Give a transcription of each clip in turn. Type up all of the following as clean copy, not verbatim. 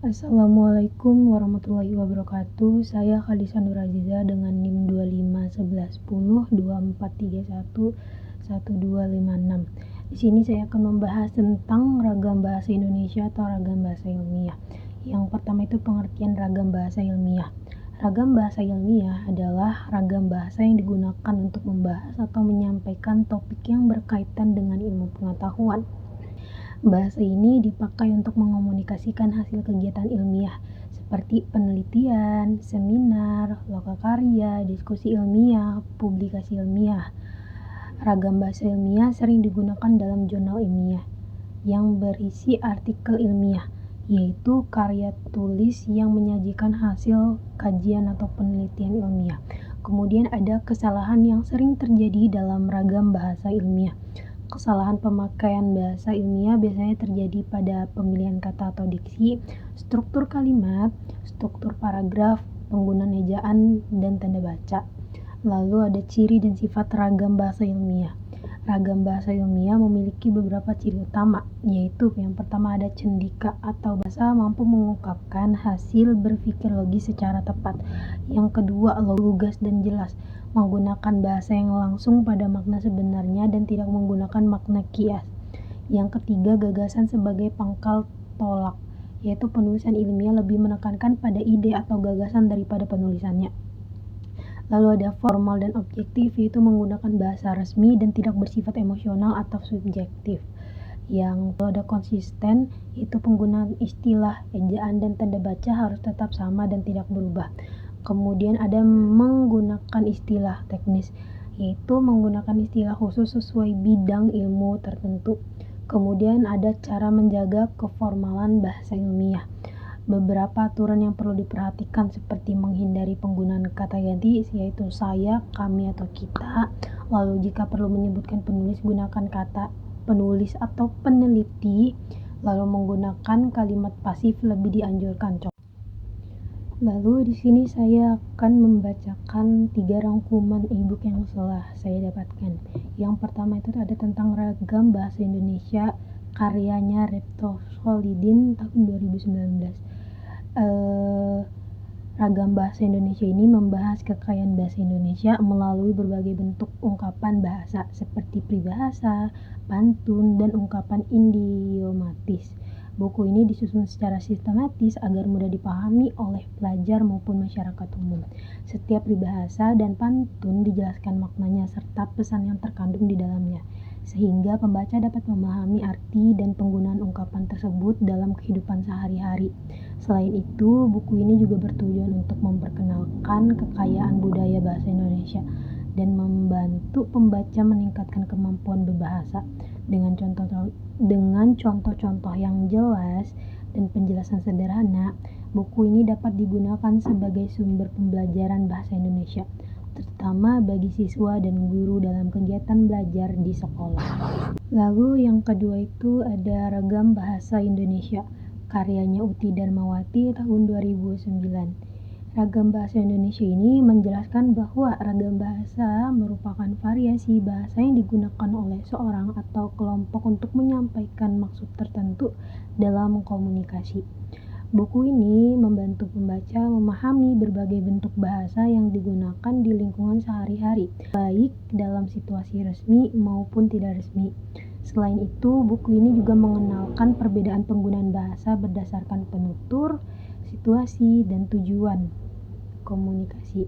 Assalamualaikum warahmatullahi wabarakatuh. Saya Khadijah Nur Aziza dengan NIM 25111024311256. Di sini saya akan membahas tentang ragam bahasa Indonesia atau ragam bahasa ilmiah. Yang pertama itu pengertian ragam bahasa ilmiah. Ragam bahasa ilmiah adalah ragam bahasa yang digunakan untuk membahas atau menyampaikan topik yang berkaitan dengan ilmu pengetahuan. Bahasa ini dipakai untuk mengomunikasikan hasil kegiatan ilmiah seperti penelitian, seminar, lokakarya, diskusi ilmiah, publikasi ilmiah. Ragam bahasa ilmiah sering digunakan dalam jurnal ilmiah yang berisi artikel ilmiah, yaitu karya tulis yang menyajikan hasil kajian atau penelitian ilmiah. Kemudian ada kesalahan yang sering terjadi dalam ragam bahasa ilmiah. Kesalahan pemakaian bahasa ilmiah biasanya terjadi pada pemilihan kata atau diksi, struktur kalimat, struktur paragraf, penggunaan ejaan, dan tanda baca. Lalu ada ciri dan sifat ragam bahasa ilmiah. Ragam bahasa ilmiah memiliki beberapa ciri utama, yaitu yang pertama ada cendika atau bahasa mampu mengungkapkan hasil berpikir logis secara tepat. Yang kedua, lugas dan jelas, menggunakan bahasa yang langsung pada makna sebenarnya dan tidak menggunakan makna kias. Yang ketiga, gagasan sebagai pangkal tolak, yaitu penulisan ilmiah lebih menekankan pada ide atau gagasan daripada penulisannya. Lalu ada formal dan objektif, yaitu menggunakan bahasa resmi dan tidak bersifat emosional atau subjektif. Yang ada konsisten, yaitu penggunaan istilah, ejaan, dan tanda baca harus tetap sama dan tidak berubah. Kemudian ada menggunakan istilah teknis, yaitu menggunakan istilah khusus sesuai bidang ilmu tertentu. Kemudian ada cara menjaga keformalan bahasa ilmiah. Beberapa aturan yang perlu diperhatikan seperti menghindari penggunaan kata ganti, yaitu saya, kami, atau kita. Lalu jika perlu menyebutkan penulis, gunakan kata penulis atau peneliti. Lalu menggunakan kalimat pasif lebih dianjurkan. Lalu di sini saya akan membacakan 3 rangkuman e-book yang telah saya dapatkan. Yang pertama itu ada tentang ragam bahasa Indonesia, karyanya Repto Solidin tahun 2019. Ragam bahasa Indonesia ini membahas kekayaan bahasa Indonesia melalui berbagai bentuk ungkapan bahasa seperti peribahasa, pantun, dan ungkapan idiomatis. Buku ini disusun secara sistematis agar mudah dipahami oleh pelajar maupun masyarakat umum. Setiap peribahasa dan pantun dijelaskan maknanya serta pesan yang terkandung di dalamnya, sehingga pembaca dapat memahami arti dan penggunaan ungkapan tersebut dalam kehidupan sehari-hari. Selain itu, buku ini juga bertujuan untuk memperkenalkan kekayaan budaya bahasa Indonesia dan membantu pembaca meningkatkan kemampuan berbahasa. Dengan contoh-contoh yang jelas dan penjelasan sederhana, buku ini dapat digunakan sebagai sumber pembelajaran bahasa Indonesia, terutama bagi siswa dan guru dalam kegiatan belajar di sekolah. Lalu yang kedua itu ada ragam bahasa Indonesia, karyanya Uti Darmawati tahun 2009. Ragam bahasa Indonesia ini menjelaskan bahwa ragam bahasa merupakan variasi bahasa yang digunakan oleh seorang atau kelompok untuk menyampaikan maksud tertentu dalam komunikasi. Buku ini membantu pembaca memahami berbagai bentuk bahasa yang digunakan di lingkungan sehari-hari, baik dalam situasi resmi maupun tidak resmi. Selain itu, buku ini juga mengenalkan perbedaan penggunaan bahasa berdasarkan penutur, situasi, dan tujuan komunikasi.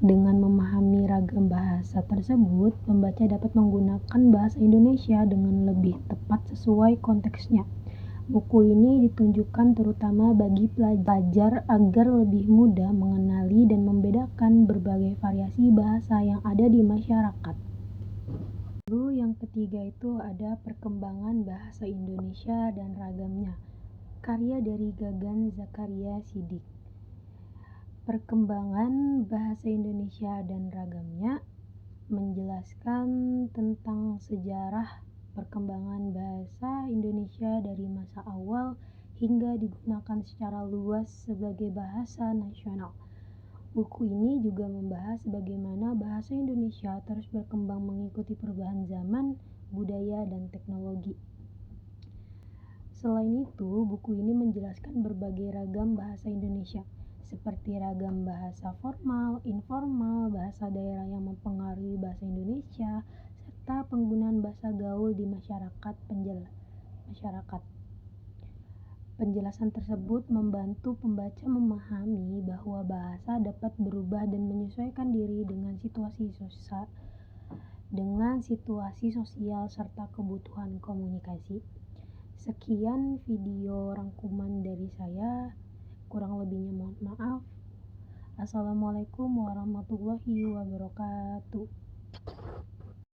Dengan memahami ragam bahasa tersebut, pembaca dapat menggunakan bahasa Indonesia dengan lebih tepat sesuai konteksnya. Buku ini ditunjukkan terutama bagi pelajar agar lebih mudah mengenali dan membedakan berbagai variasi bahasa yang ada di masyarakat. Lalu yang ketiga itu ada perkembangan bahasa Indonesia dan ragamnya, karya dari Gagan Zakaria Siddiq. Perkembangan bahasa Indonesia dan ragamnya menjelaskan tentang sejarah perkembangan bahasa Indonesia dari masa awal hingga digunakan secara luas sebagai bahasa nasional. Buku ini juga membahas bagaimana bahasa Indonesia terus berkembang mengikuti perubahan zaman, budaya, dan teknologi. Selain itu, buku ini menjelaskan berbagai ragam bahasa Indonesia, seperti ragam bahasa formal, informal, bahasa daerah yang mempengaruhi bahasa Indonesia, serta penggunaan bahasa gaul di masyarakat. Penjelasan tersebut membantu pembaca memahami bahwa bahasa dapat berubah dan menyesuaikan diri dengan situasi sosial serta kebutuhan komunikasi. Sekian video rangkuman dari saya, kurang lebihnya mohon maaf. Assalamualaikum warahmatullahi wabarakatuh.